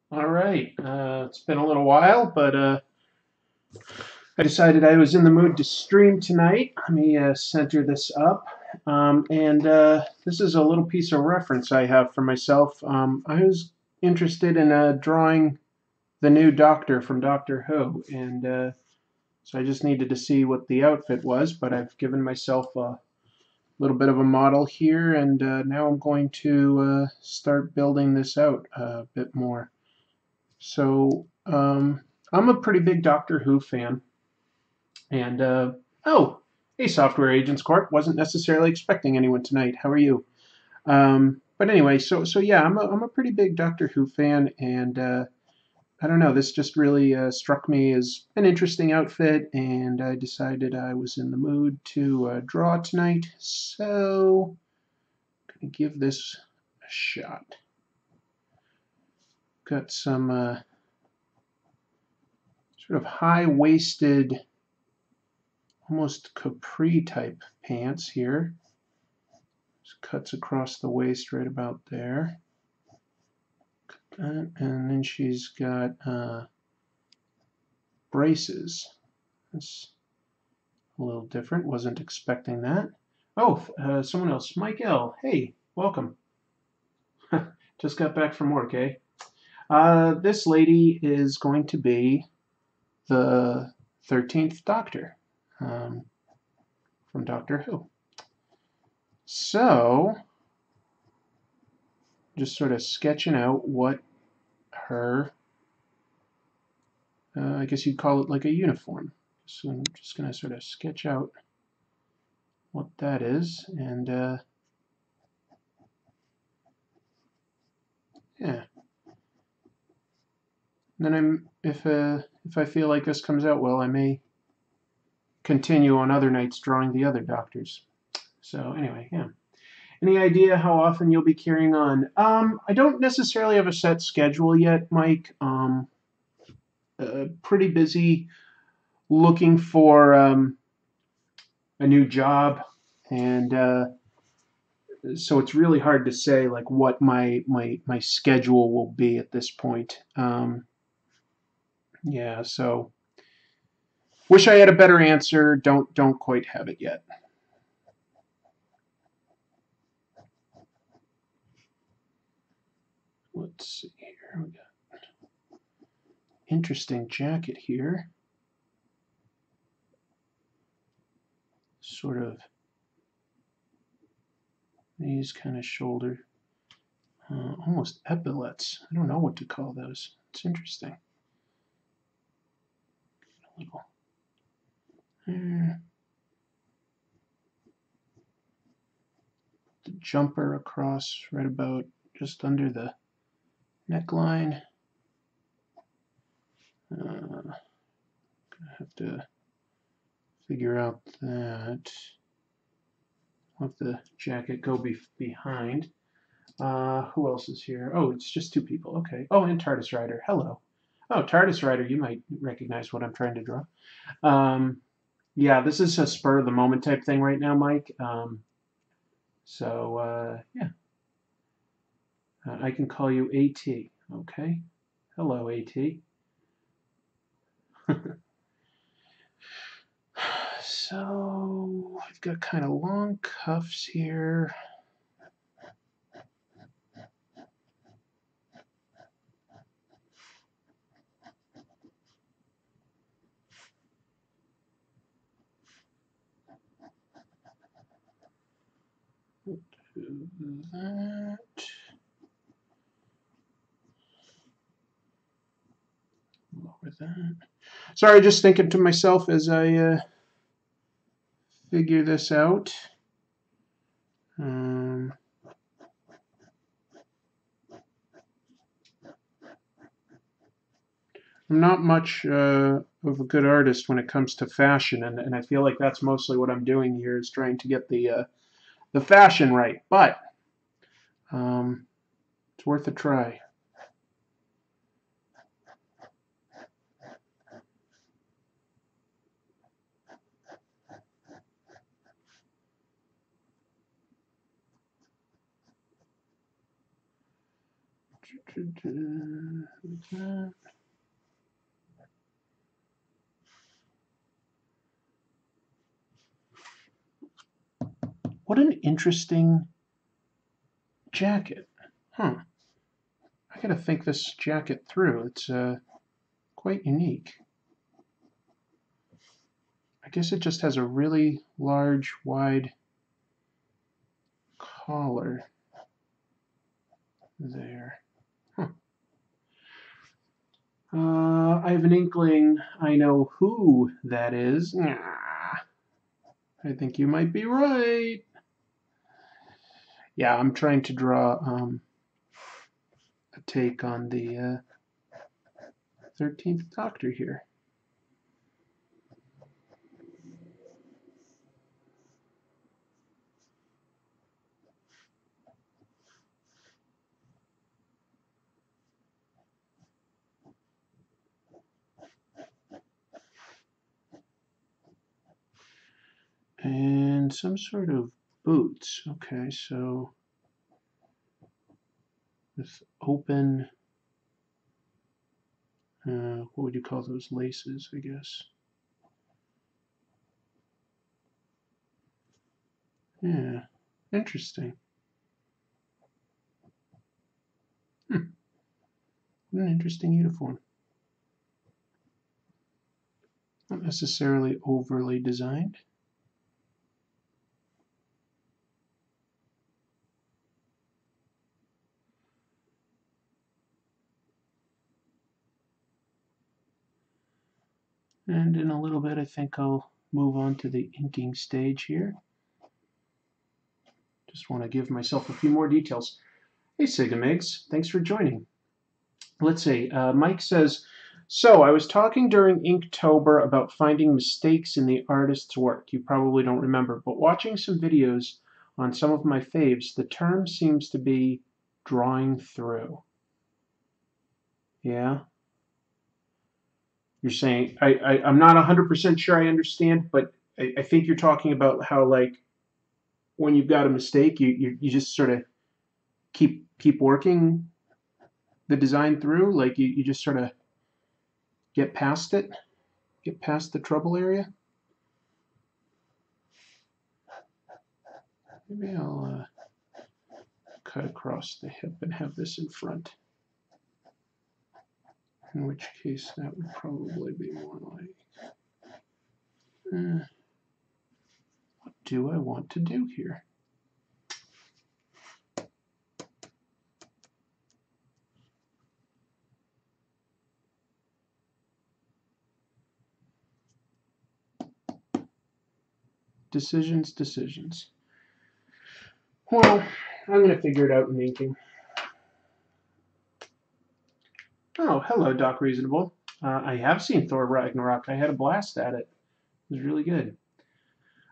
All right. It's been a little while, but I decided I was in the mood to stream tonight. Let me center this up. And this is a little piece of reference I have for myself. I was interested in drawing the new Doctor from Doctor Who, and so I just needed to see what the outfit was, but I've given myself a little bit of a model here, and now I'm going to start building this out a bit more. So I'm a pretty big Doctor Who fan, and oh, hey, Software Agents Corp. Wasn't necessarily expecting anyone tonight. How are you? But anyway, so yeah, I'm a pretty big Doctor Who fan, and I don't know. This just really struck me as an interesting outfit, and I decided I was in the mood to draw tonight. So I'm gonna give this a shot. Got some sort of high-waisted, almost capri type pants here. Just cuts across the waist right about there. And then she's got braces. That's a little different. Wasn't expecting that. Oh, someone else. Mike L. Hey, welcome. Just got back from work, eh? This lady is going to be the 13th Doctor from Doctor Who. So, just sort of sketching out what her, I guess you'd call it like a uniform. So I'm just going to sort of sketch out what that is, and yeah. And then if I feel like this comes out well, I may continue on other nights drawing the other Doctors. So anyway, yeah. Any idea how often you'll be carrying on? I don't necessarily have a set schedule yet, Mike. Pretty busy looking for a new job, and so it's really hard to say like what my schedule will be at this point. Yeah, so wish I had a better answer. Don't quite have it yet. Let's see here. We got interesting jacket here. Sort of these kind of shoulder, almost epaulets. I don't know what to call those. It's interesting. A little there. The jumper across right about just under the neckline. Gonna have to figure out that. Let the jacket go behind. Who else is here? Oh, it's just two people. Okay. Oh, and TARDIS Rider. Hello. Oh, TARDIS Rider, you might recognize what I'm trying to draw. Yeah, this is a spur of the moment type thing right now, Mike. Yeah, I can call you AT. Okay. Hello, AT. So I've got kind of long cuffs here. Do that. Lower that. Sorry, just thinking to myself as I figure this out. I'm not much of a good artist when it comes to fashion, and I feel like that's mostly what I'm doing here is trying to get the fashion right. But it's worth a try. like that. What an interesting jacket. Huh. I gotta think this jacket through. It's quite unique. I guess it just has a really large, wide collar there. Huh. I have an inkling I know who that is. I think you might be right. Yeah, I'm trying to draw a take on the 13th Doctor here. And some sort of boots. Okay, so with open, what would you call those, laces, I guess. Yeah, interesting. What an interesting uniform. Not necessarily overly designed. And in a little bit, I think I'll move on to the inking stage here. Just want to give myself a few more details. Hey, Sigamigs, thanks for joining. Let's see. Mike says, so I was talking during Inktober about finding mistakes in the artist's work. You probably don't remember, but watching some videos on some of my faves, the term seems to be drawing through. Yeah? You're saying, I'm not 100% sure I understand, but I think you're talking about how, like, when you've got a mistake, you just sort of keep working the design through, like you just sort of get past it, get past the trouble area. Maybe I'll cut across the hip and have this in front, in which case that would probably be more like, what do I want to do here? Decisions. Well, I'm going to figure it out in inking. Oh, hello, Doc Reasonable. I have seen Thor Ragnarok. I had a blast at it. It was really good.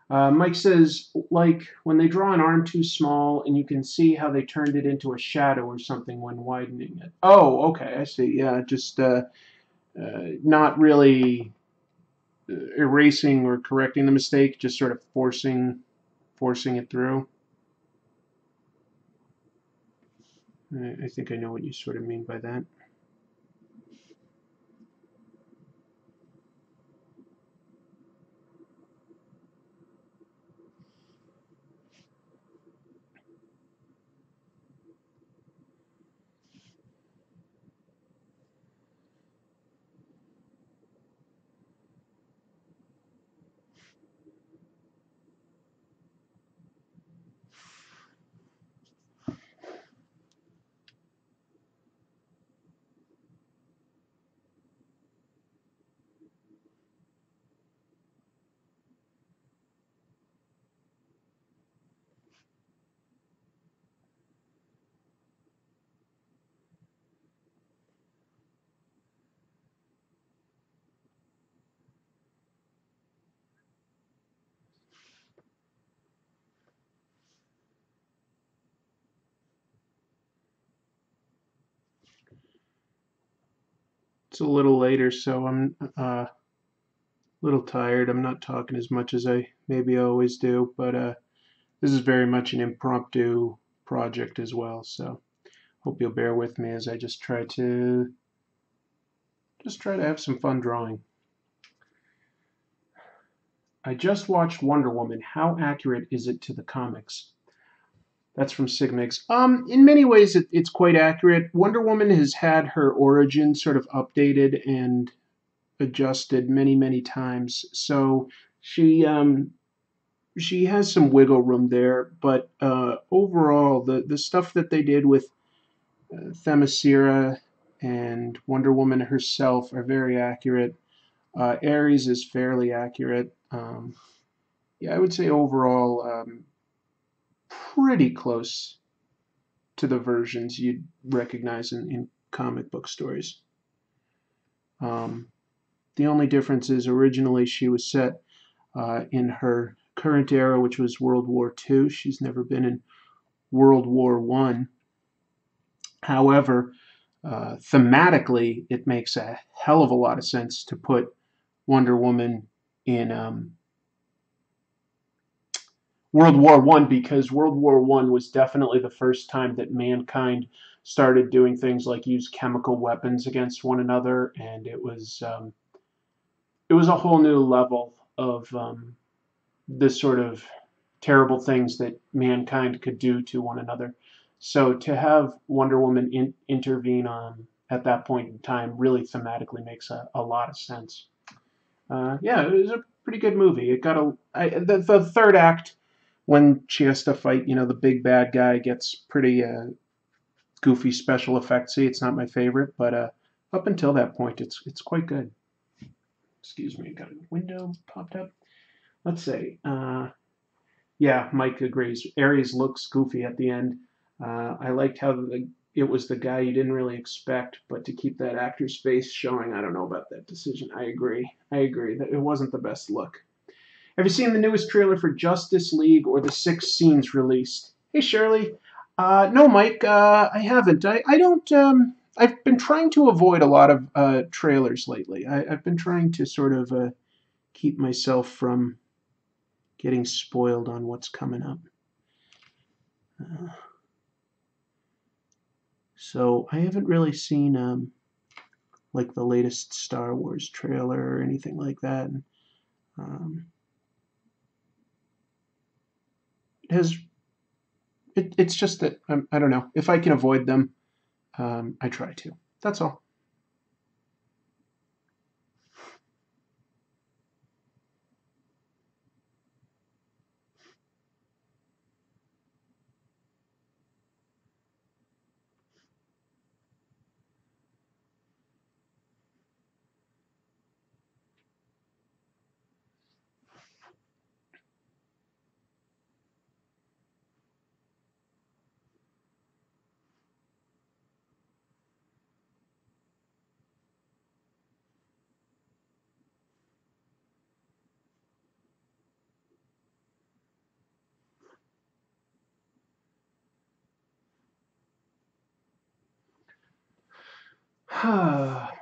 Mike says, like, when they draw an arm too small and you can see how they turned it into a shadow or something when widening it. Oh, okay, I see. Yeah, just not really erasing or correcting the mistake, just sort of forcing it through. I think I know what you sort of mean by that. It's a little later, so I'm a little tired. I'm not talking as much as I maybe always do, but this is very much an impromptu project as well, so hope you'll bear with me as I just try to Just try to have some fun drawing. I just watched Wonder Woman. How accurate is it to the comics? That's from Sigmix. In many ways, it's quite accurate. Wonder Woman has had her origin sort of updated and adjusted many, many times. So she has some wiggle room there. But overall, the stuff that they did with Themyscira and Wonder Woman herself are very accurate. Ares is fairly accurate. Yeah, I would say overall pretty close to the versions you'd recognize in comic book stories. The only difference is originally she was set in her current era, which was World War II. She's never been in World War I. However, thematically, it makes a hell of a lot of sense to put Wonder Woman in World War I, because World War I was definitely the first time that mankind started doing things like use chemical weapons against one another, and it was a whole new level of this sort of terrible things that mankind could do to one another. So to have Wonder Woman intervene at that point in time really thematically makes a lot of sense. Yeah, it was a pretty good movie. It got the third act, when she has to fight, the big bad guy, gets pretty goofy special effects. See, it's not my favorite, but up until that point, it's quite good. Excuse me, got a window popped up. Let's see. Yeah, Mike agrees. Ares looks goofy at the end. I liked how it was the guy you didn't really expect, but to keep that actor's face showing, I don't know about that decision. I agree that it wasn't the best look. Have you seen the newest trailer for Justice League or the 6 scenes released? Hey, Shirley. No, Mike, I haven't. I don't. I've been trying to avoid a lot of trailers lately. I've been trying to sort of keep myself from getting spoiled on what's coming up. So I haven't really seen like the latest Star Wars trailer or anything like that. It's just that I don't know. If I can avoid them, I try to. That's all.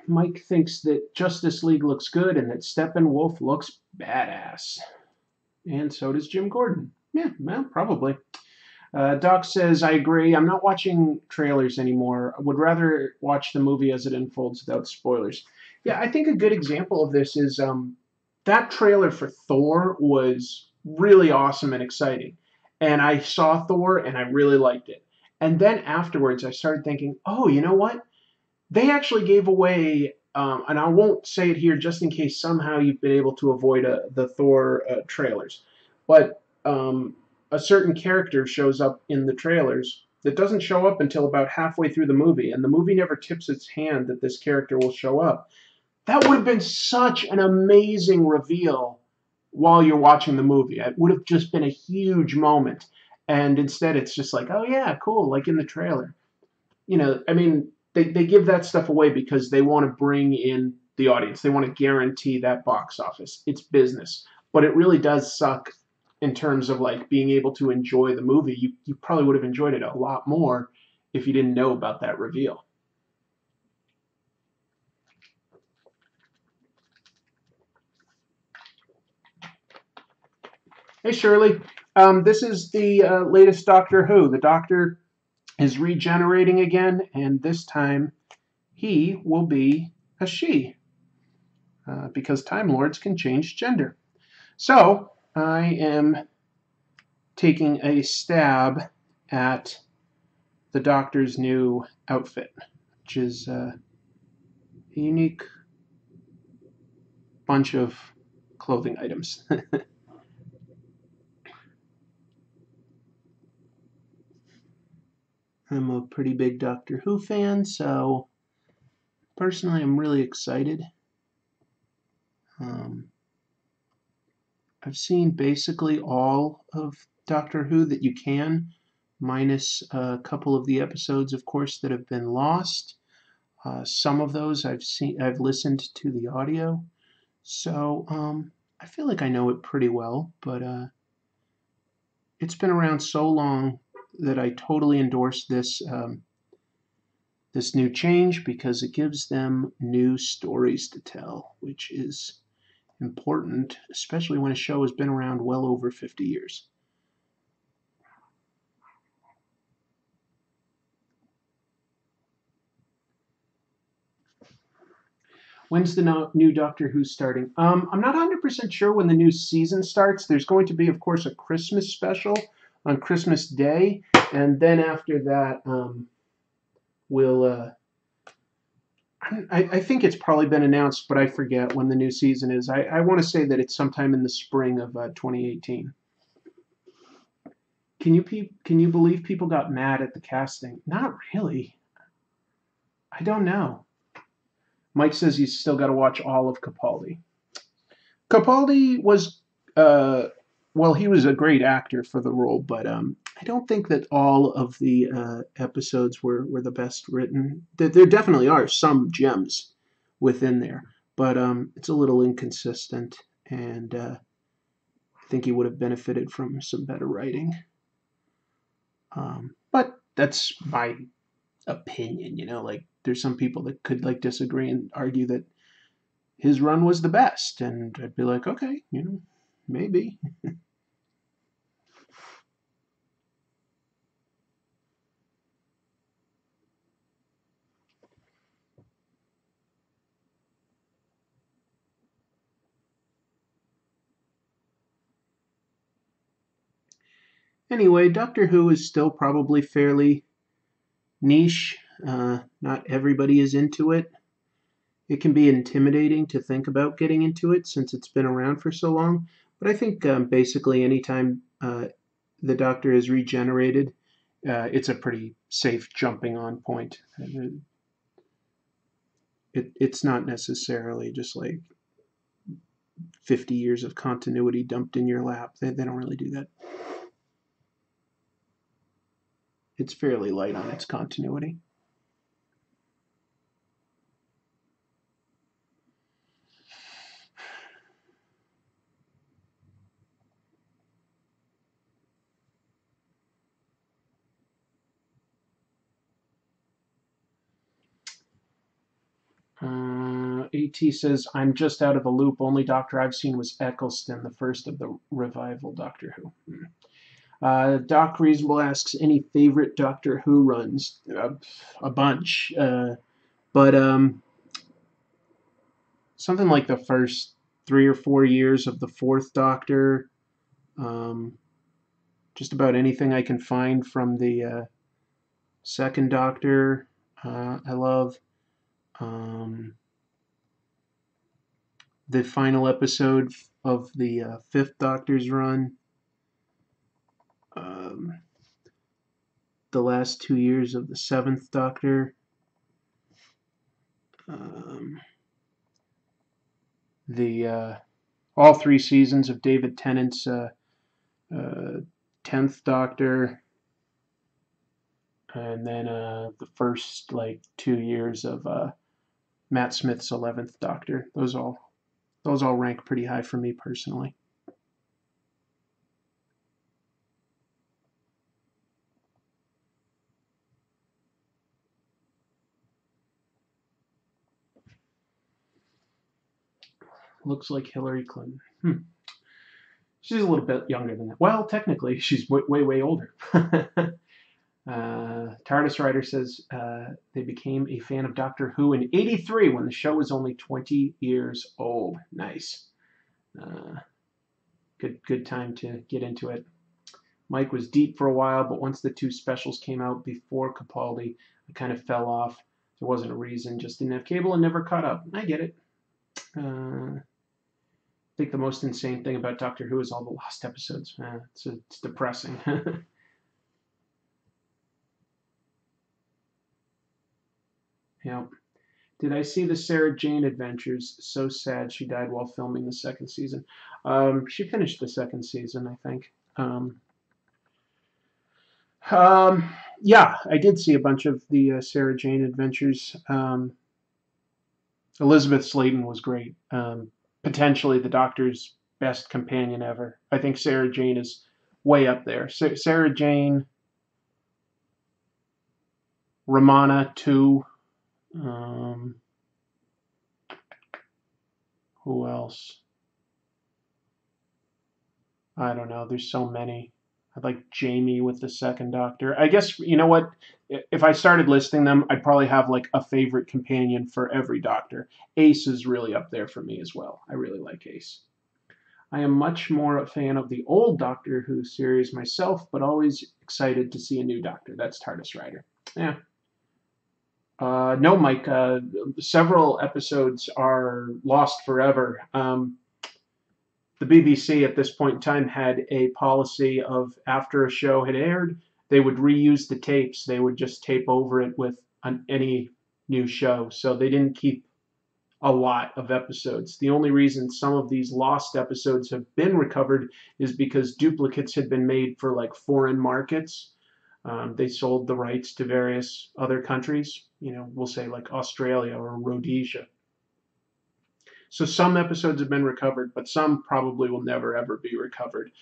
Mike thinks that Justice League looks good and that Steppenwolf looks badass. And so does Jim Gordon. Yeah, well, probably. Doc says, I agree. I'm not watching trailers anymore. I would rather watch the movie as it unfolds without spoilers. Yeah, I think a good example of this is that trailer for Thor was really awesome and exciting. And I saw Thor and I really liked it. And then afterwards, I started thinking, oh, you know what? They actually gave away, and I won't say it here just in case somehow you've been able to avoid the Thor trailers, but a certain character shows up in the trailers that doesn't show up until about halfway through the movie, and the movie never tips its hand that this character will show up. That would have been such an amazing reveal while you're watching the movie. It would have just been a huge moment. And instead, it's just like, oh, yeah, cool, like in the trailer. I mean, they give that stuff away because they want to bring in the audience. They want to guarantee that box office. It's business. But it really does suck in terms of like being able to enjoy the movie. You probably would have enjoyed it a lot more if you didn't know about that reveal. Hey, Shirley. This is the latest Doctor Who. The Doctor is regenerating again, and this time he will be a she, because Time Lords can change gender. So I am taking a stab at the Doctor's new outfit, which is a unique bunch of clothing items. I'm a pretty big Doctor Who fan, so personally I'm really excited. I've seen basically all of Doctor Who that you can, minus a couple of the episodes, of course, that have been lost. Some of those I've listened to the audio, so I feel like I know it pretty well. But it's been around so long that I totally endorse this new change because it gives them new stories to tell, which is important, especially when a show has been around well over 50 years. When's the new Doctor Who starting? I'm not 100% sure when the new season starts. There's going to be, of course, a Christmas special on Christmas Day, and then after that, we'll. I think it's probably been announced, but I forget when the new season is. I want to say that it's sometime in the spring of 2018. Can you believe people got mad at the casting? Not really. I don't know. Mike says he's still got to watch all of Capaldi. Capaldi was, well, he was a great actor for the role, but I don't think that all of the episodes were the best written. There definitely are some gems within there, but it's a little inconsistent, and I think he would have benefited from some better writing. But that's my opinion, like there's some people that could like disagree and argue that his run was the best, and I'd be like, okay, maybe. Anyway, Doctor Who is still probably fairly niche. Not everybody is into it. It can be intimidating to think about getting into it since it's been around for so long. But I think basically anytime the Doctor is regenerated, it's a pretty safe jumping on point. It's not necessarily just like 50 years of continuity dumped in your lap. They don't really do that. It's fairly light on its continuity. AT says, I'm just out of the loop. Only Doctor I've seen was Eccleston, the first of the revival Doctor Who. Doc Reasonable asks, any favorite Doctor Who runs? A bunch. But something like the first 3 or 4 years of the fourth Doctor. Just about anything I can find from the second Doctor, I love. The final episode of the fifth Doctor's run. The last 2 years of the seventh Doctor. All 3 seasons of David Tennant's 10th Doctor, and then the first 2 years of Matt Smith's 11th Doctor. Those all rank pretty high for me personally. Looks like Hillary Clinton. She's a little bit younger than that. Well, technically, she's way older. TARDIS Writer says they became a fan of Doctor Who in '83 when the show was only 20 years old. Nice. Uh, good time to get into it. Mike was deep for a while, but once the two specials came out before Capaldi, I kind of fell off. There wasn't a reason, just didn't have cable and never caught up. I get it. I think the most insane thing about Doctor Who is all the lost episodes. It's depressing. Yeah. Did I see the Sarah Jane Adventures? So sad she died while filming the second season. She finished the second season, I think. Yeah, I did see a bunch of the Sarah Jane Adventures. Elizabeth Sladen was great. Potentially the Doctor's best companion ever. I think Sarah Jane is way up there. Sarah Jane, Romana too. Who else? I don't know. There's so many. I like Jamie with the second Doctor. I guess, you know what? If I started listing them, I'd probably have like a favorite companion for every Doctor. Ace is really up there for me as well. I really like Ace. I am much more a fan of the old Doctor Who series myself, but always excited to see a new Doctor. That's TARDIS Rider. Yeah. No, Mike. Several episodes are lost forever. The BBC at this point in time had a policy of after a show had aired, they would reuse the tapes. They would just tape over it with any new show. So they didn't keep a lot of episodes. The only reason some of these lost episodes have been recovered is because duplicates had been made for like foreign markets. They sold the rights to various other countries, we'll say like Australia or Rhodesia. So some episodes have been recovered, but some probably will never ever be recovered.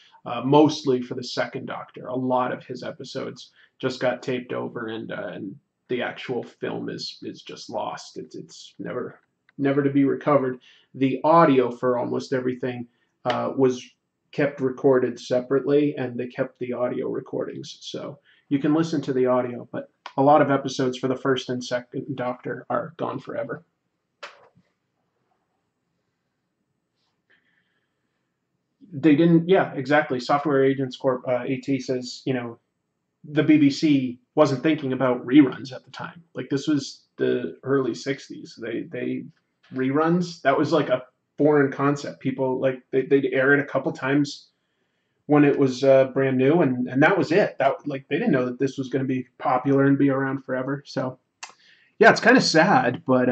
Mostly for the second Doctor. A lot of his episodes just got taped over, and the actual film is just lost. It's never to be recovered. The audio for almost everything was kept recorded separately, and they kept the audio recordings. So you can listen to the audio, but a lot of episodes for the first and second Doctor are gone forever. They didn't, yeah, exactly. Software Agents Corp, AT says, the BBC wasn't thinking about reruns at the time. Like, this was the early 60s. They reruns, that was like a foreign concept. People, like, they'd air it a couple times when it was brand new, and that was it. Like, they didn't know that this was going to be popular and be around forever. So, yeah, it's kind of sad, but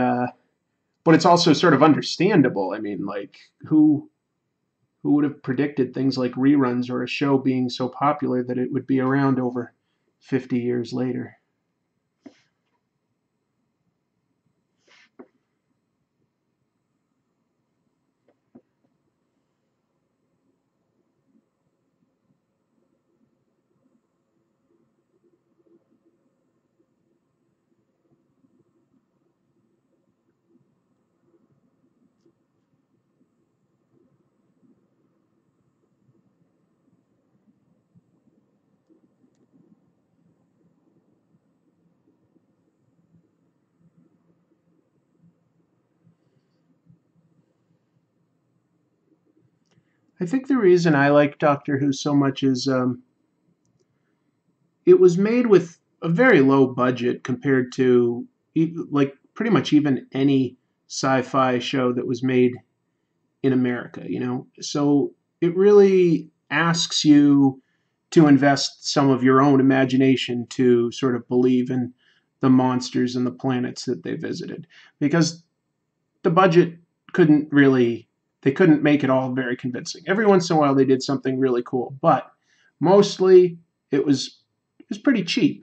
it's also sort of understandable. I mean, like, who would have predicted things like reruns or a show being so popular that it would be around over 50 years later? I think the reason I like Doctor Who so much is it was made with a very low budget compared to like pretty much even any sci-fi show that was made in America, So it really asks you to invest some of your own imagination to sort of believe in the monsters and the planets that they visited, because the budget couldn't really they couldn't make it all very convincing. Every once in a while they did something really cool, but mostly it was pretty cheap.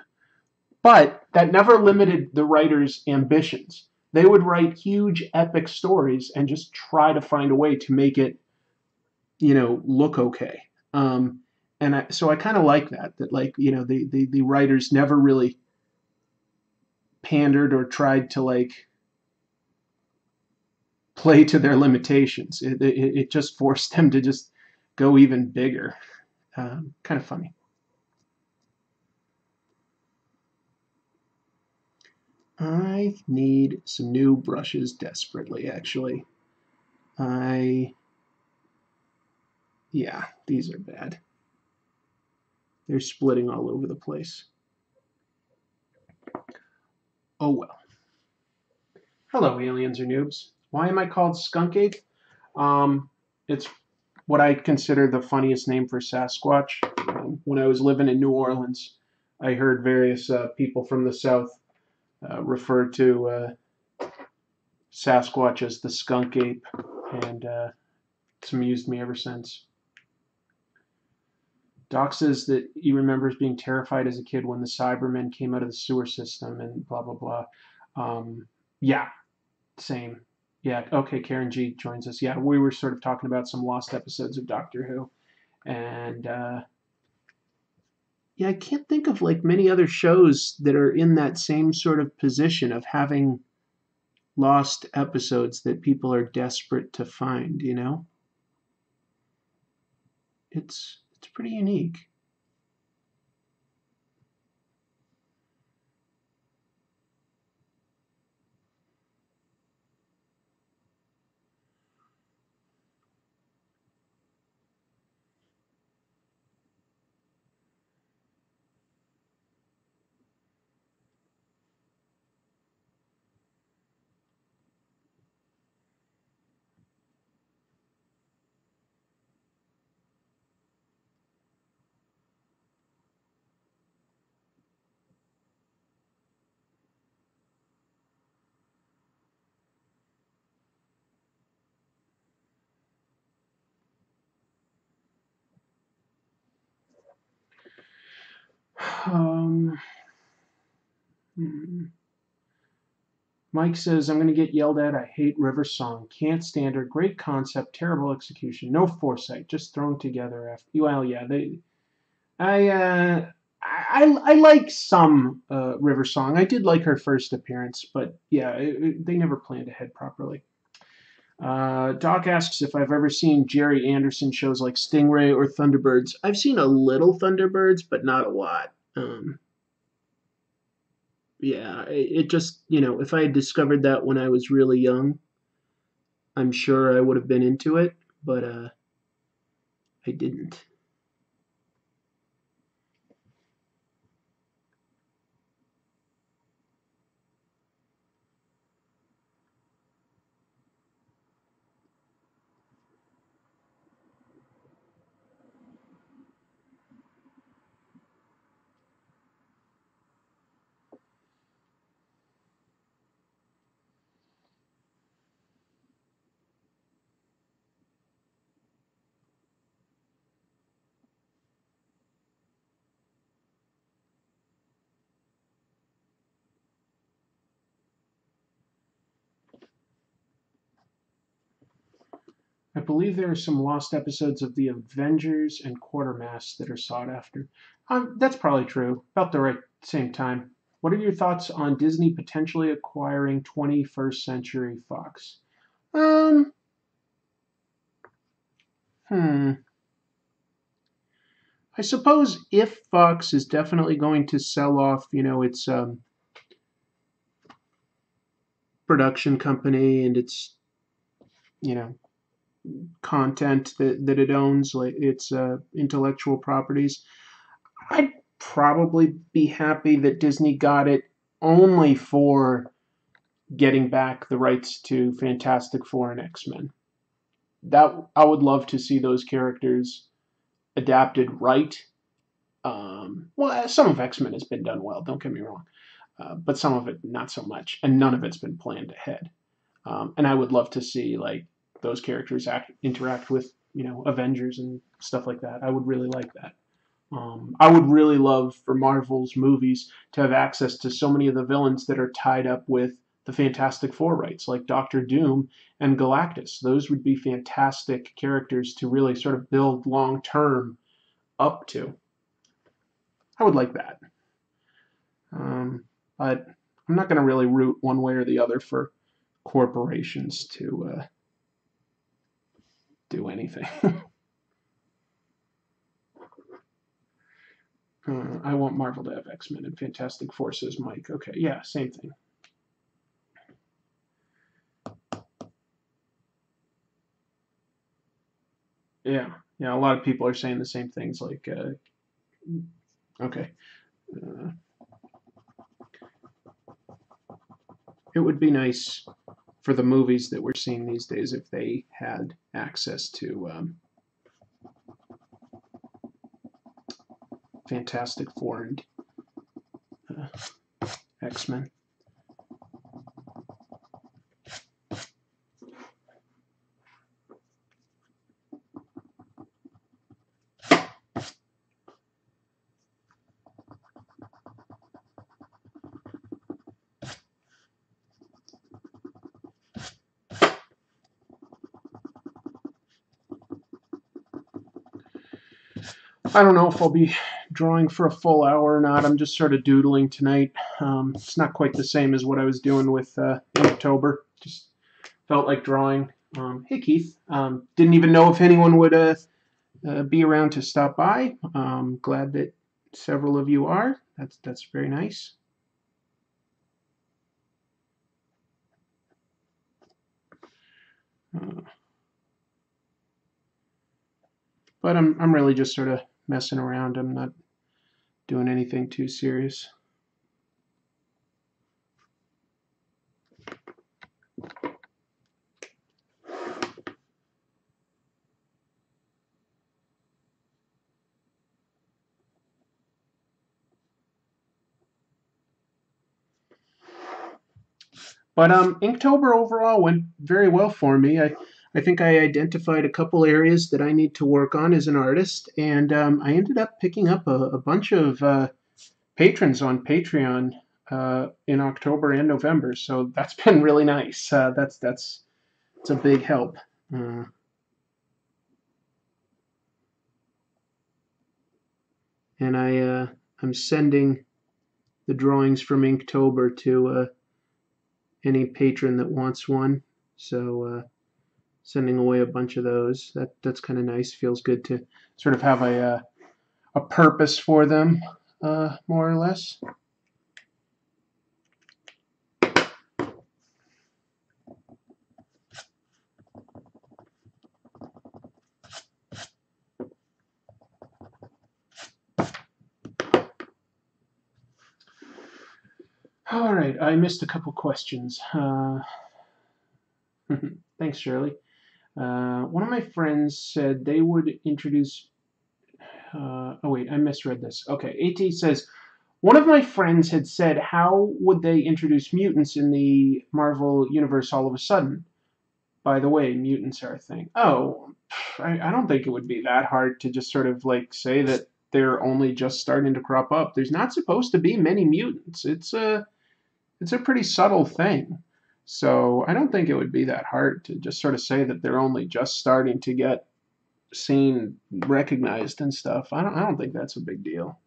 But that never limited the writers' ambitions. They would write huge epic stories and just try to find a way to make it, look okay. So I kind of like that like, the writers never really pandered or tried to like play to their limitations. It just forced them to just go even bigger. Kind of funny. I need some new brushes desperately, actually. Yeah, these are bad. They're splitting all over the place. Oh well. Hello, aliens or noobs. Why am I called Skunkape? It's what I consider the funniest name for Sasquatch. When I was living in New Orleans, I heard various people from the South refer to Sasquatch as the Skunkape, and it's amused me ever since. Doc says that he remembers being terrified as a kid when the Cybermen came out of the sewer system and blah blah blah. Yeah, same. Yeah, okay. Karen G joins us. Yeah, we were sort of talking about some lost episodes of Doctor Who, and yeah, I can't think of like many other shows that are in that same sort of position of having lost episodes that people are desperate to find. It's pretty unique. Um, hmm. Mike says, I'm going to get yelled at. I hate River Song. Can't stand her. Great concept, terrible execution. No foresight, just thrown together after. Well, yeah, I, uh, I like some River Song. I did like her first appearance, but yeah, they never planned ahead properly. Doc asks if I've ever seen Jerry Anderson shows like Stingray or Thunderbirds. I've seen a little Thunderbirds, but not a lot. Yeah, it just, if I had discovered that when I was really young, I'm sure I would have been into it, but I didn't. I believe there are some lost episodes of The Avengers and Quatermass that are sought after. That's probably true. About the right same time. What are your thoughts on Disney potentially acquiring 21st Century Fox? Um, hmm. I suppose if Fox is definitely going to sell off, its production company and its, you know, content that it owns, like its intellectual properties, I'd probably be happy that Disney got it only for getting back the rights to Fantastic Four and X-Men. That I would love to see those characters adapted right. Well, some of X-Men has been done well. Don't get me wrong, but some of it not so much, and none of it's been planned ahead. And I would love to see like those characters interact with Avengers and stuff like that. I would really like that. I would really love for Marvel's movies to have access to so many of the villains that are tied up with the Fantastic Four rights, like Doctor Doom and Galactus. Those would be fantastic characters to really sort of build long term up to. I would like that. But I'm not going to really root one way or the other for corporations to do anything. I want Marvel to have X-Men and Fantastic Four, says Mike. Okay, yeah, same thing. Yeah, yeah. A lot of people are saying the same things. Like, okay, uh, it would be nice for the movies that we're seeing these days if they had access to Fantastic Four and X-Men. I don't know if I'll be drawing for a full hour or not. I'm just sort of doodling tonight. It's not quite the same as what I was doing with Inktober. Just felt like drawing. Hey Keith, didn't even know if anyone would be around to stop by. Glad that several of you are. That's very nice. But I'm really just sort of messing around. I'm not doing anything too serious. But Inktober overall went very well for me. I think I identified a couple areas that I need to work on as an artist, and I ended up picking up a bunch of patrons on Patreon in October and November. So that's been really nice. That's it's a big help. And I'm sending the drawings from Inktober to any patron that wants one. So sending away a bunch of those. That's kind of nice. Feels good to sort of have a purpose for them, more or less. All right, I missed a couple questions. Thanks, Shirley. One of my friends said they would introduce. Oh wait, I misread this. Okay, AT says one of my friends had said, "How would they introduce mutants in the Marvel universe all of a sudden?" By the way, mutants are a thing. Oh, I don't think it would be that hard to just sort of like say that they're only just starting to crop up. There's not supposed to be many mutants. It's a pretty subtle thing. So I don't think it would be that hard to just sort of say that they're only just starting to get seen, recognized, and stuff. I don't think that's a big deal.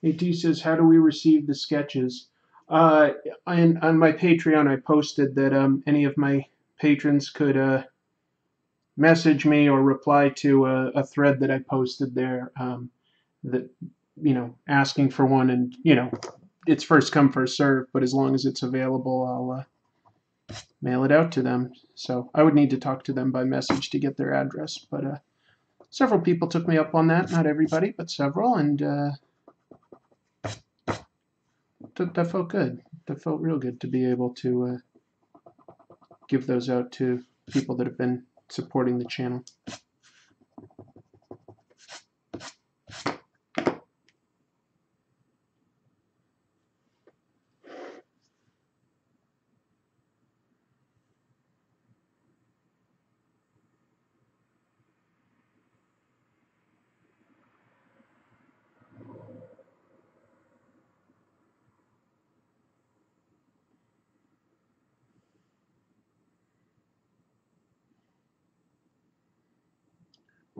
AT says, "How do we receive the sketches?" Uh, on my Patreon, I posted that any of my patrons could message me or reply to a thread that I posted there, that asking for one, and it's first come first serve. But as long as it's available, I'll mail it out to them. So I would need to talk to them by message to get their address. But several people took me up on that. Not everybody, but several, and that felt good. That felt real good to be able to give those out to people that have been supporting the channel.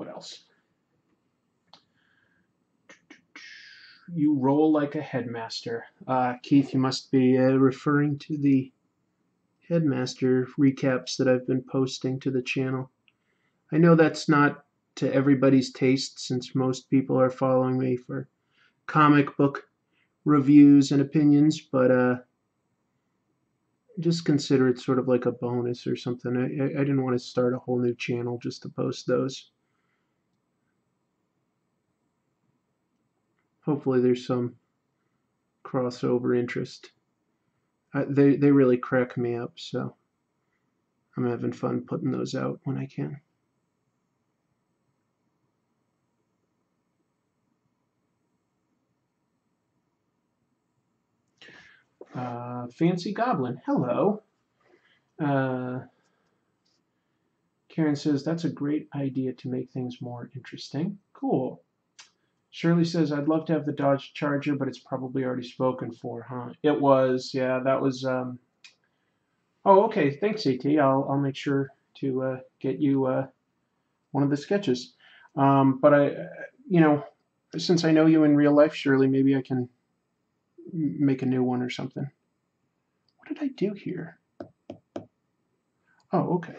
What else? You roll like a headmaster. Keith, you must be referring to the headmaster recaps that I've been posting to the channel. I know that's not to everybody's taste, since most people are following me for comic book reviews and opinions, but just consider it sort of like a bonus or something. I didn't want to start a whole new channel just to post those. Hopefully there's some crossover interest. They really crack me up, so I'm having fun putting those out when I can. Fancy Goblin, hello. Karen says, that's a great idea to make things more interesting. Cool. Shirley says, I'd love to have the Dodge Charger, but it's probably already spoken for, huh? It was, yeah, that was, oh, okay, thanks, AT. I'll make sure to get you one of the sketches. But since I know you in real life, Shirley, maybe I can make a new one or something. What did I do here? Oh, okay.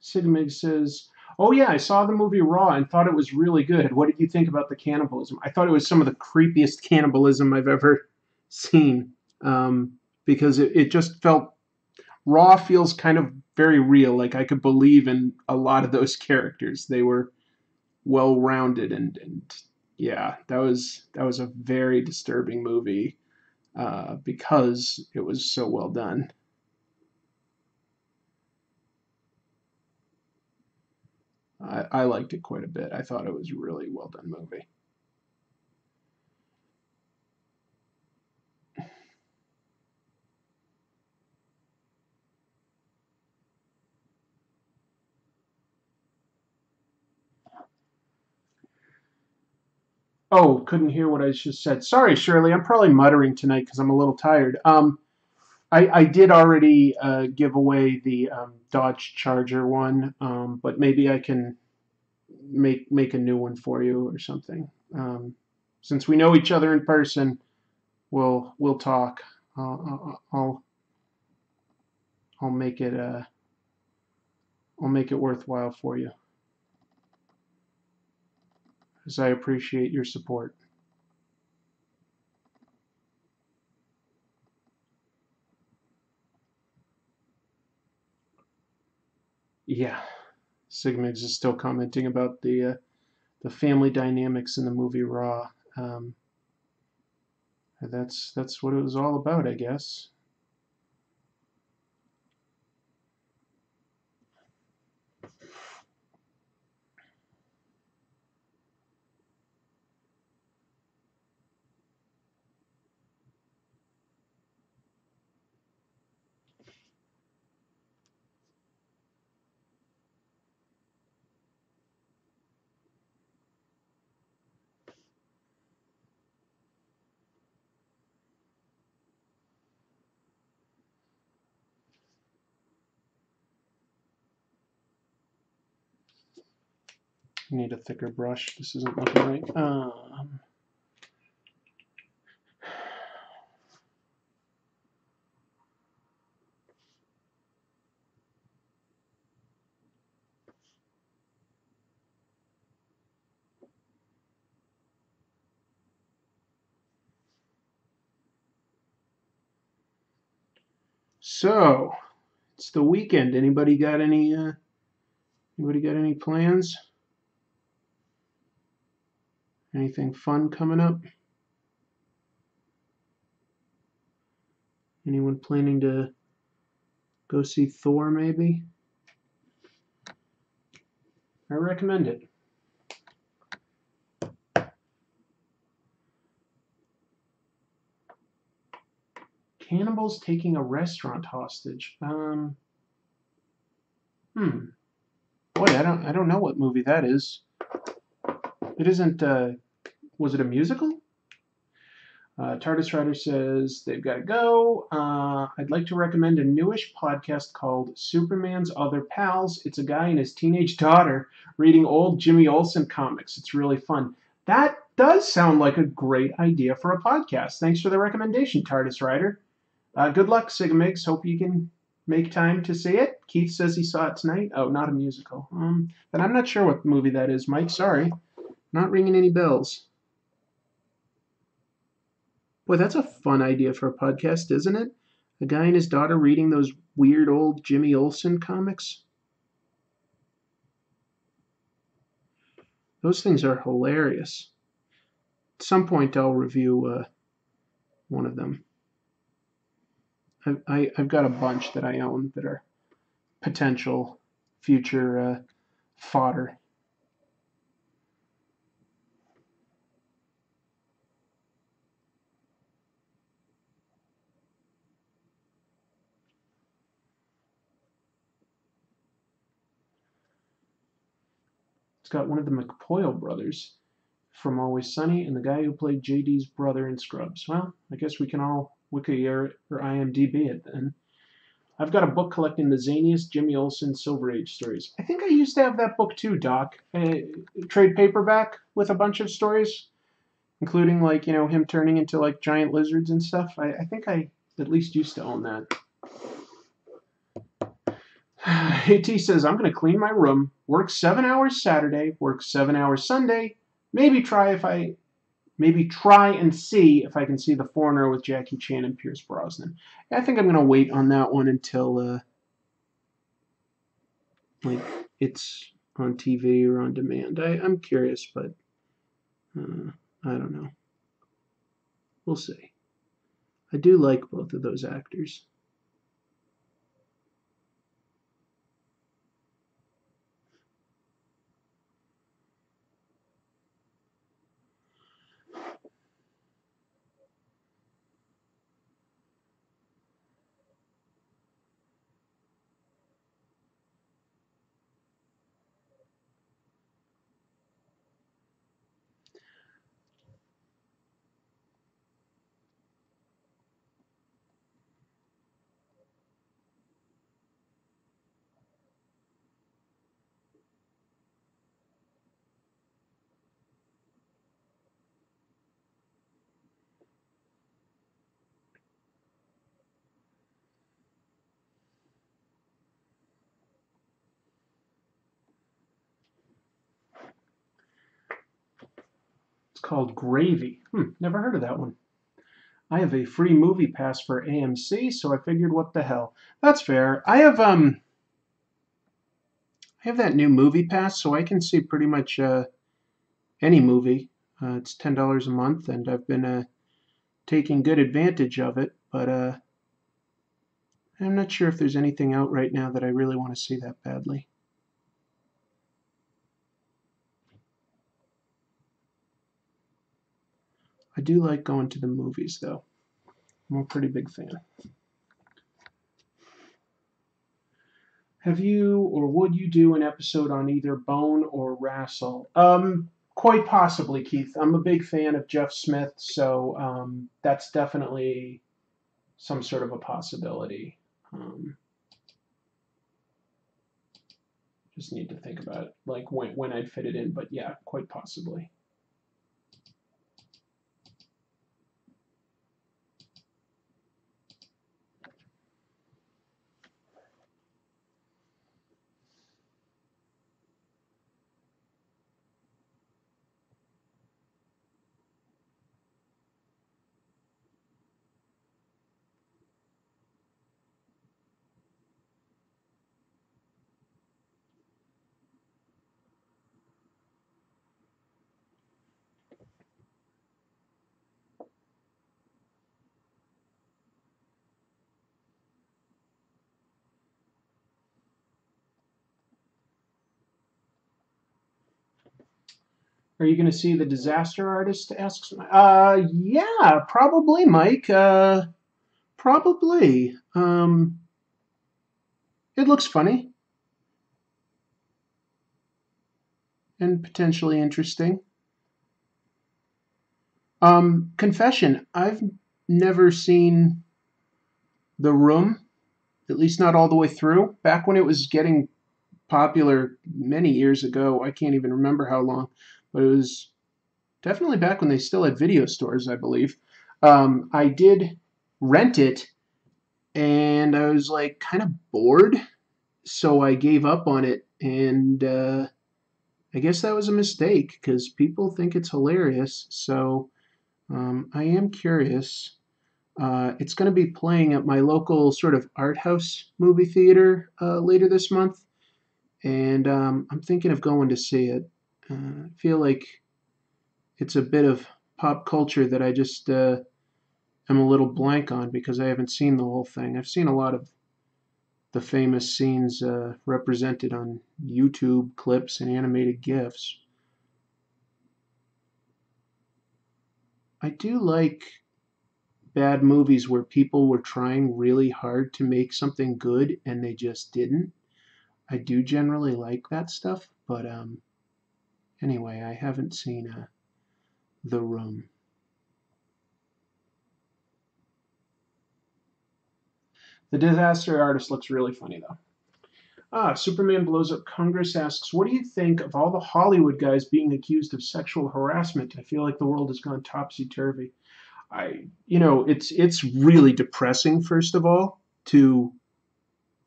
Sigmig says, oh yeah, I saw the movie Raw and thought it was really good. What did you think about the cannibalism? I thought it was some of the creepiest cannibalism I've ever seen, because it just felt, Raw feels kind of very real. Like I could believe in a lot of those characters. They were well rounded, and yeah, that was a very disturbing movie because it was so well done. I liked it quite a bit. I thought it was a really well done movie. Oh, couldn't hear what I just said. Sorry, Shirley. I'm probably muttering tonight because I'm a little tired. I did already give away the Dodge Charger one, but maybe I can make a new one for you or something. Since we know each other in person, we'll talk. I'll make it worthwhile for you, because I appreciate your support. Yeah, Sigmigs is still commenting about the family dynamics in the movie Raw. That's what it was all about, I guess. I need a thicker brush. This isn't looking right. So it's the weekend. Anybody got any plans? Anything fun coming up? Anyone planning to go see Thor, maybe? I recommend it. Cannibals taking a restaurant hostage. Boy, I don't know what movie that is. It isn't. Was it a musical? TARDIS Rider says they've got to go. I'd like to recommend a newish podcast called Superman's Other Pals. It's a guy and his teenage daughter reading old Jimmy Olsen comics. It's really fun. That does sound like a great idea for a podcast. Thanks for the recommendation, TARDIS Rider. Good luck, Sigamigs. Hope you can make time to see it. Keith says he saw it tonight. Oh, not a musical. Then I'm not sure what movie that is, Mike. Sorry. Not ringing any bells. Boy, that's a fun idea for a podcast, isn't it? A guy and his daughter reading those weird old Jimmy Olsen comics. Those things are hilarious. At some point, I'll review one of them. I've got a bunch that I own that are potential future fodder. It's got one of the McPoyle brothers from Always Sunny and the guy who played JD's brother in Scrubs. Well, I guess we can all Wiki or IMDb it then. I've got a book collecting the zaniest Jimmy Olsen Silver Age stories. I think I used to have that book too, Doc. Trade paperback with a bunch of stories, including like, him turning into like giant lizards and stuff. I think I at least used to own that. AT says, I'm going to clean my room, work 7 hours Saturday, work 7 hours Sunday, maybe try and see if I can see The Foreigner with Jackie Chan and Pierce Brosnan. I think I'm going to wait on that one until it's on TV or on demand. I'm curious, but I don't know. We'll see. I do like both of those actors. It's called Gravy. Never heard of that one. I have a free movie pass for AMC, so I figured, what the hell? That's fair. I have that new movie pass, so I can see pretty much any movie. It's $10 a month, and I've been taking good advantage of it. But I'm not sure if there's anything out right now that I really want to see that badly. I do like going to the movies, though. I'm a pretty big fan. Have you or would you do an episode on either Bone or Wrestle? Quite possibly, Keith. I'm a big fan of Jeff Smith, so that's definitely some sort of a possibility. Just need to think about it, like when I'd fit it in, but yeah, quite possibly. Are you going to see The Disaster Artist? Asks. Yeah, probably, Mike. Probably. It looks funny and potentially interesting. Confession, I've never seen The Room, at least not all the way through. Back when it was getting popular many years ago, I can't even remember how long, but it was definitely back when they still had video stores, I believe. I did rent it, and I was like kind of bored, so I gave up on it, and I guess that was a mistake because people think it's hilarious. So I am curious. It's going to be playing at my local sort of art house movie theater later this month, and I'm thinking of going to see it. I feel like it's a bit of pop culture that I just am a little blank on because I haven't seen the whole thing. I've seen a lot of the famous scenes represented on YouTube clips and animated GIFs. I do like bad movies where people were trying really hard to make something good and they just didn't. I do generally like that stuff, but anyway, I haven't seen The Room. The Disaster Artist looks really funny though. Superman Blows Up Congress asks, what do you think of all the Hollywood guys being accused of sexual harassment? I feel like the world has gone topsy-turvy. It's really depressing, first of all, to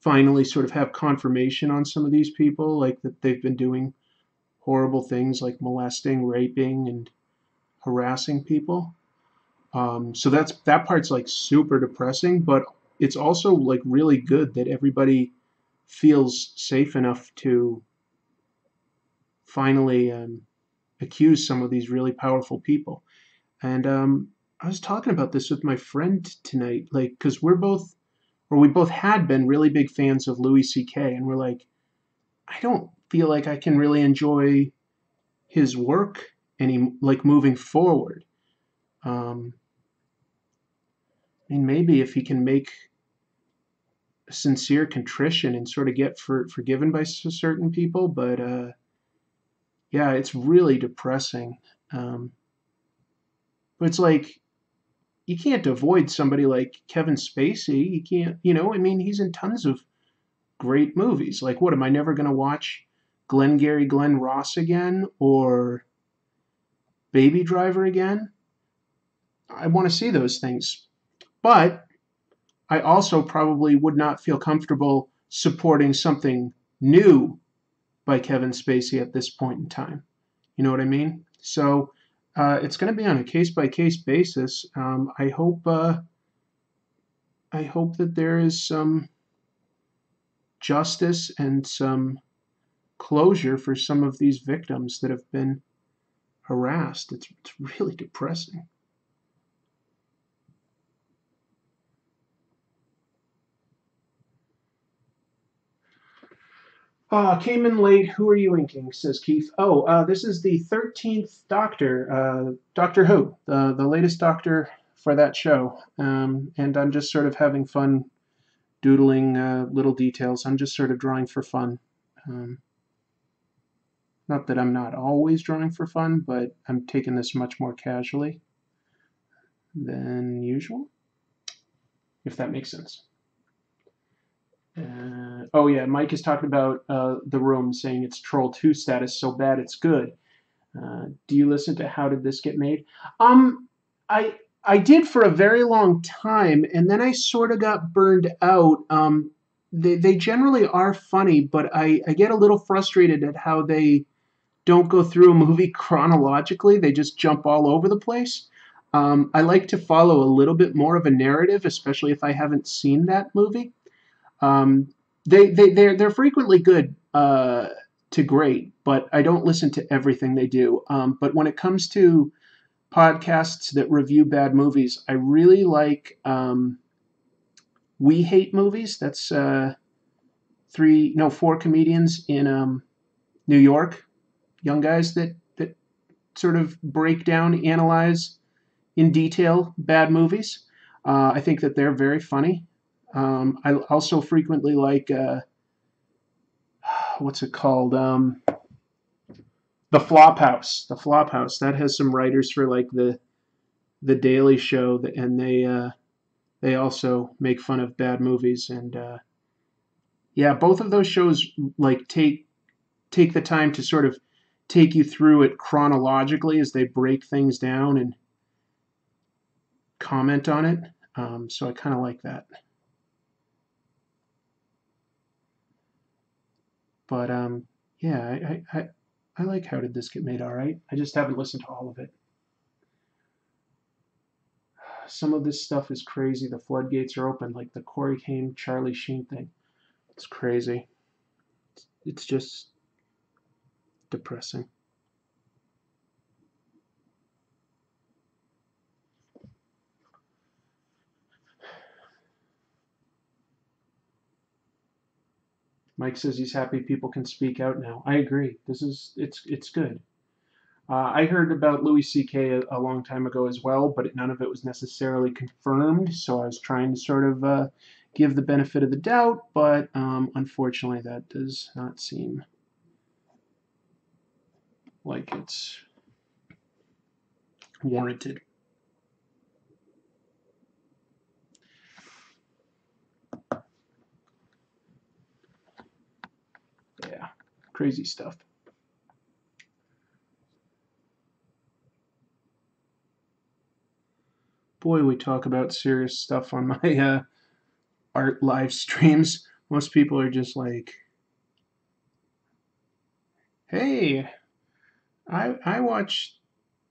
finally sort of have confirmation on some of these people, like that they've been doing horrible things like molesting, raping, and harassing people. So that part's like super depressing, but it's also like really good that everybody feels safe enough to finally accuse some of these really powerful people. And I was talking about this with my friend tonight, like, because we both had been really big fans of Louis C.K., and we're like, I don't feel like I can really enjoy his work like moving forward. I mean, maybe if he can make sincere contrition and sort of get forgiven by certain people, but yeah, it's really depressing. Um, but it's like you can't avoid somebody like Kevin Spacey. You can't, I mean, he's in tons of great movies. Like, what am I never going to watch Glengarry Glen Ross again or Baby Driver again? I want to see those things. But I also probably would not feel comfortable supporting something new by Kevin Spacey at this point in time. You know what I mean? So it's going to be on a case by case basis. I hope that there is some justice and some closure for some of these victims that have been harassed. It's really depressing. Came in late. Who are you inking? Says Keith. Oh, this is the 13th Doctor, Doctor Who, the latest Doctor for that show. And I'm just sort of having fun doodling little details. I'm just sort of drawing for fun. Um, Not that I'm not always drawing for fun, but I'm taking this much more casually than usual, if that makes sense. Oh yeah, Mike is talking about The Room, saying it's Troll 2 status, so bad it's good. Do you listen to How Did This Get Made? I I did for a very long time, and then I sort of got burned out. They generally are funny, but I get a little frustrated at how they don't go through a movie chronologically. They just jump all over the place. I like to follow a little bit more of a narrative, especially if I haven't seen that movie. Um, they're frequently good to great, but I don't listen to everything they do. But when it comes to podcasts that review bad movies, I really like We Hate Movies. That's four comedians in New York, young guys that sort of break down, analyze in detail bad movies. I think that they're very funny. I also frequently like what's it called? The Flophouse. The Flophouse that has some writers for like the Daily Show, and they also make fun of bad movies. And yeah, both of those shows like take the time to sort of take you through it chronologically as they break things down and comment on it. So I kind of like that. But yeah, I like How Did This Get Made? All right. I just haven't listened to all of it. Some of this stuff is crazy. The floodgates are open, like the Corey Haim, Charlie Sheen thing. It's crazy. It's just depressing. Mike says he's happy people can speak out now. I agree. It's good. I heard about Louis C.K. a long time ago as well, but none of it was necessarily confirmed. So I was trying to sort of give the benefit of the doubt, but unfortunately, that does not seem like it's warranted. Yeah, crazy stuff. Boy, we talk about serious stuff on my art live streams. Most people are just like, "Hey, I watched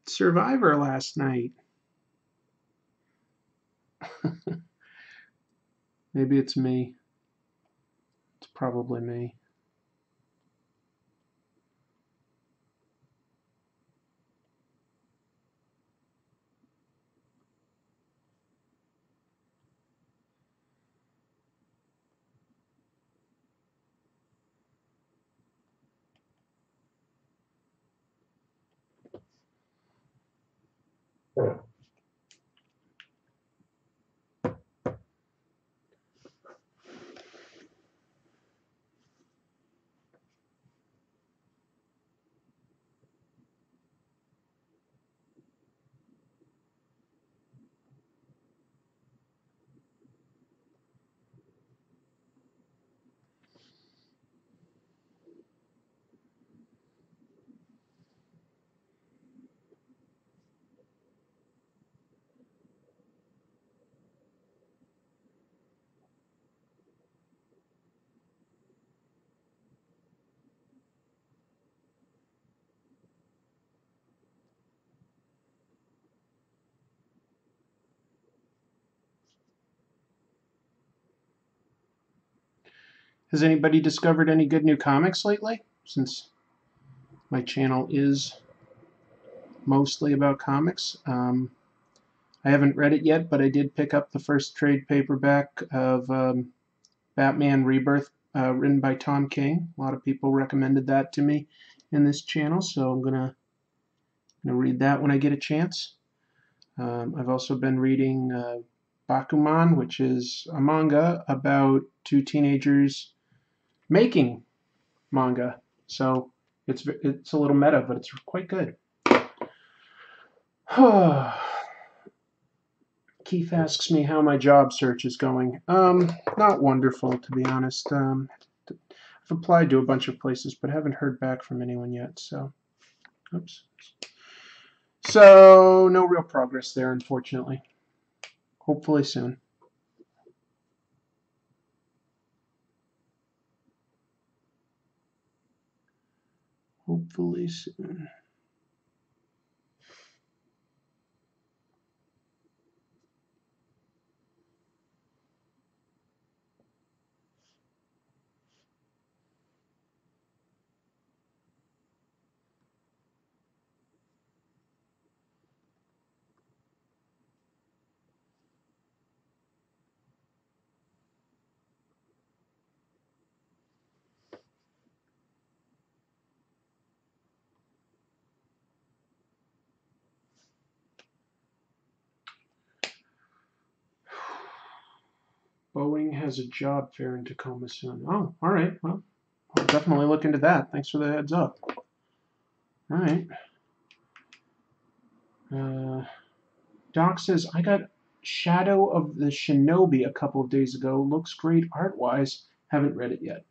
Survivor last night." Maybe it's me. It's probably me. Has anybody discovered any good new comics lately? Since my channel is mostly about comics. I haven't read it yet, but I did pick up the first trade paperback of Batman Rebirth, written by Tom King. A lot of people recommended that to me in this channel, so I'm gonna read that when I get a chance. I've also been reading Bakuman, which is a manga about two teenagers making manga. So it's a little meta, but it's quite good. Keith asks me how my job search is going. Not wonderful, to be honest. I've applied to a bunch of places, but haven't heard back from anyone yet. So, oops. So no real progress there, unfortunately. Hopefully soon. Hopefully soon. Boeing has a job fair in Tacoma soon. Oh, all right. Well, I'll definitely look into that. Thanks for the heads up. All right. Doc says, I got Shadow of the Shinobi a couple of days ago. Looks great art-wise. Haven't read it yet.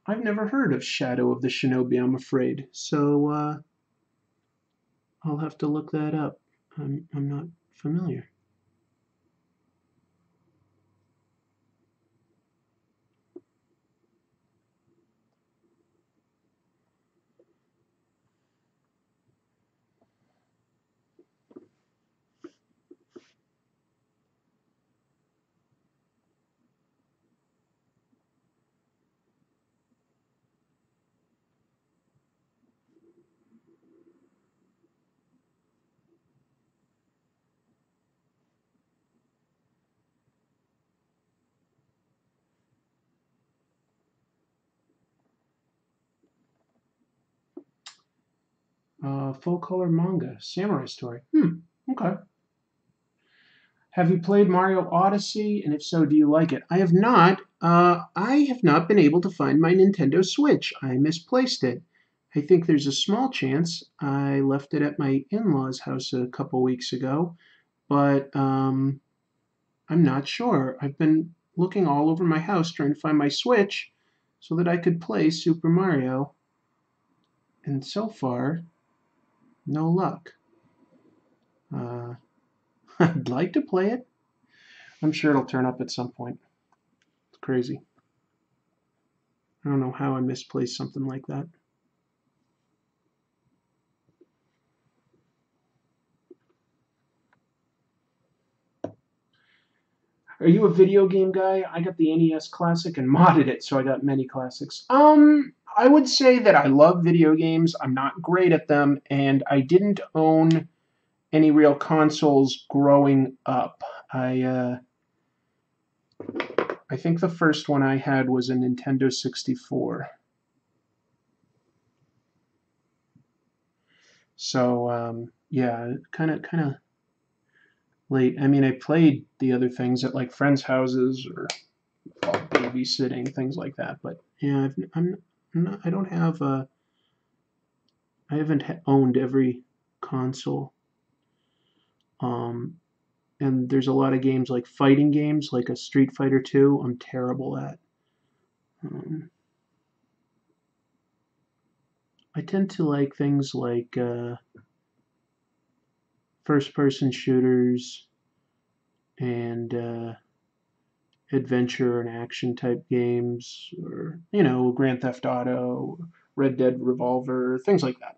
I've never heard of Shadow of the Shinobi, I'm afraid. So I'll have to look that up. I'm not familiar. Full color manga, samurai story. Okay. Have you played Mario Odyssey? And if so, do you like it? I have not. I have not been able to find my Nintendo Switch. I misplaced it. I think there's a small chance I left it at my in-laws' house a couple weeks ago, but I'm not sure. I've been looking all over my house trying to find my Switch so that I could play Super Mario, and so far, no luck. I'd like to play it. I'm sure it'll turn up at some point. It's crazy. I don't know how I misplaced something like that. Are you a video game guy? I got the NES Classic and modded it, so I got many classics. I would say that I love video games. I'm not great at them, and I didn't own any real consoles growing up. I think the first one I had was a Nintendo 64. So yeah, kind of late. I mean, I played the other things at like friends' houses or babysitting, things like that. But yeah, I'm not, I don't have I haven't owned every console. Um, and there's a lot of games like fighting games, like a Street Fighter 2. I'm terrible at. Um, I tend to like things like first-person shooters and adventure and action type games, or Grand Theft Auto, Red Dead Revolver, things like that.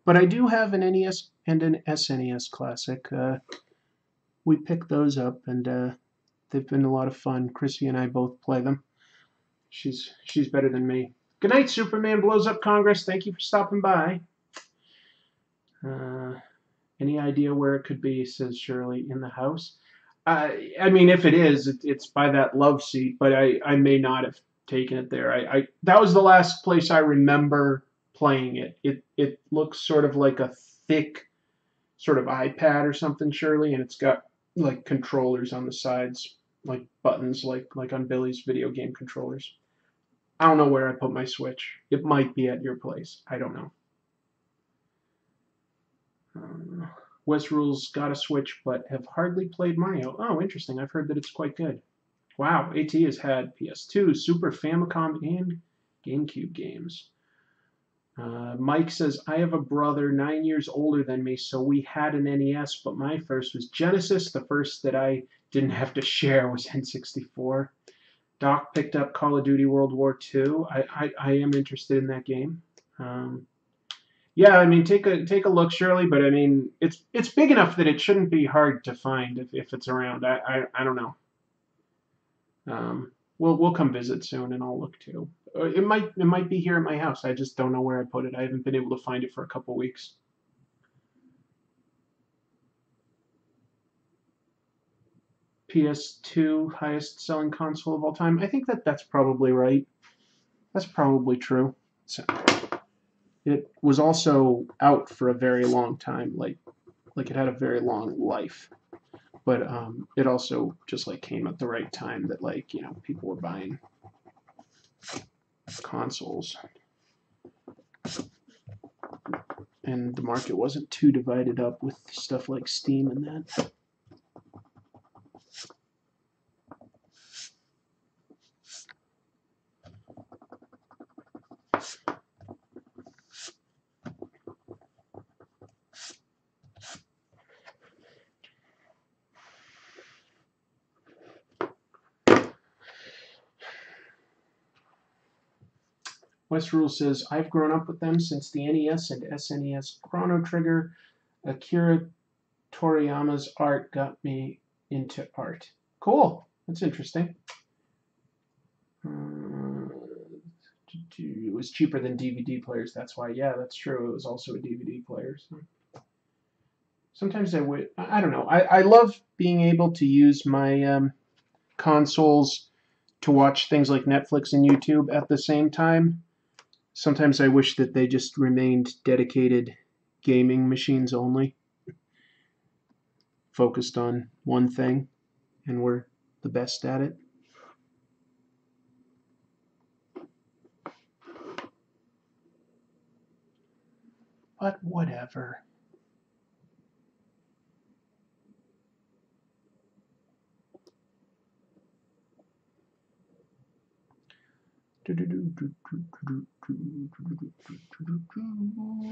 But I do have an NES and an SNES Classic. We picked those up, and they've been a lot of fun. Chrissy and I both play them. She's better than me. Good night, Superman blows up Congress. Thank you for stopping by. Any idea where it could be? Says Shirley. In the house. I mean, if it is, it's by that love seat. But I may not have taken it there. I that was the last place I remember playing it. It looks sort of like a thick sort of iPad or something, Shirley, and it's got like controllers on the sides, like buttons, like on Billy's video game controllers. I don't know where I put my Switch. It might be at your place. I don't know. Westrule's got a Switch, but have hardly played Mario. Oh, interesting. I've heard that it's quite good. Wow, AT has had PS2, Super Famicom, and GameCube games. Mike says, I have a brother 9 years older than me, so we had an NES, but my first was Genesis. The first that I didn't have to share was N64. Doc picked up Call of Duty World War II. I am interested in that game. Yeah, I mean, take a look, Shirley. But I mean, it's big enough that it shouldn't be hard to find if it's around. I don't know. We'll come visit soon, and I'll look too. It might be here at my house. I just don't know where I put it. I haven't been able to find it for a couple weeks. PS2 highest selling console of all time. I think that's probably right. That's probably true. So, it was also out for a very long time, like it had a very long life. But it also just like came at the right time that people were buying consoles, and the market wasn't too divided up with stuff like Steam and that. Westrules says, I've grown up with them since the NES and SNES. Chrono Trigger, Akira Toriyama's art got me into art. Cool. That's interesting. It was cheaper than DVD players. That's why. Yeah, that's true. It was also a DVD player. So. Sometimes I don't know. I love being able to use my consoles to watch things like Netflix and YouTube at the same time. Sometimes I wish that they just remained dedicated gaming machines only, focused on one thing, and were the best at it. But whatever.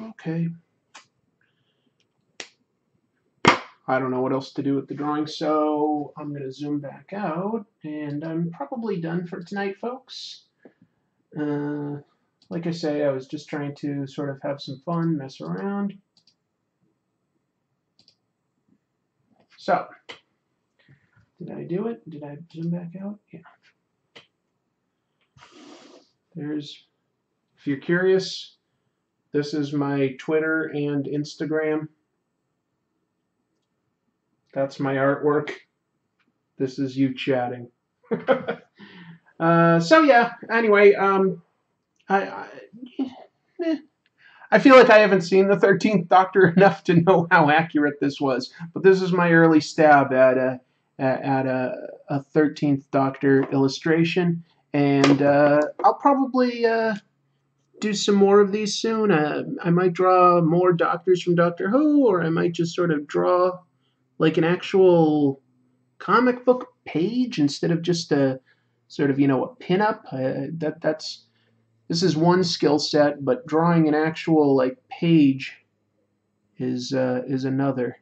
Okay. I don't know what else to do with the drawing, so I'm going to zoom back out, and I'm probably done for tonight, folks. Like I say, I was just trying to sort of have some fun, mess around. So, did I do it? Did I zoom back out? Yeah. If you're curious, this is my Twitter and Instagram. That's my artwork. This is you chatting. So yeah, anyway, I feel like I haven't seen the 13th Doctor enough to know how accurate this was, but this is my early stab at a 13th Doctor illustration, and I'll probably do some more of these soon. I might draw more Doctors from Doctor Who, or I might just sort of draw like an actual comic book page instead of just a sort of a pinup. This is one skill set, but drawing an actual like page is another.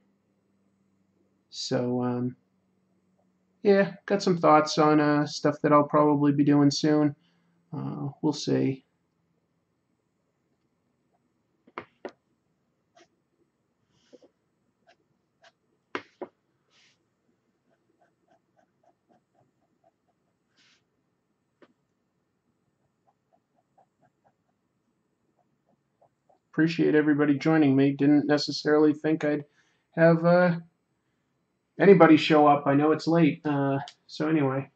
So yeah, got some thoughts on stuff that I'll probably be doing soon. We'll see. Appreciate everybody joining me. Didn't necessarily think I'd have anybody show up. I know it's late. So anyway,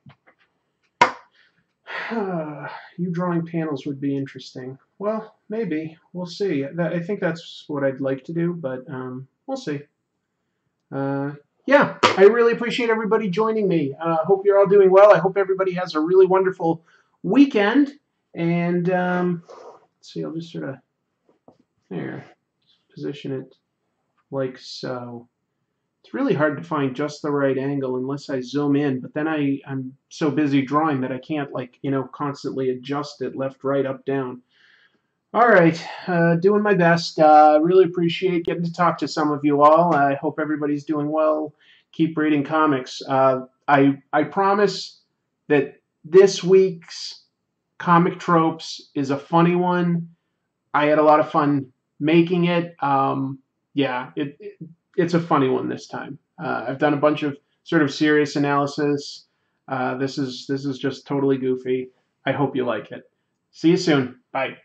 you drawing panels would be interesting. Well, maybe. We'll see. I think that's what I'd like to do, but we'll see. Yeah, I really appreciate everybody joining me. Hope you're all doing well. I hope everybody has a really wonderful weekend. And let's see, I'll just sort of position it like so. It's really hard to find just the right angle unless I zoom in, but then I'm so busy drawing that I can't constantly adjust it left, right, up, down. All right, doing my best. Really appreciate getting to talk to some of you all. I hope everybody's doing well. Keep reading comics. I promise that this week's Comic Tropes is a funny one. I had a lot of fun making it. Yeah, it's a funny one this time. I've done a bunch of sort of serious analysis. This is just totally goofy. I hope you like it. See you soon. Bye.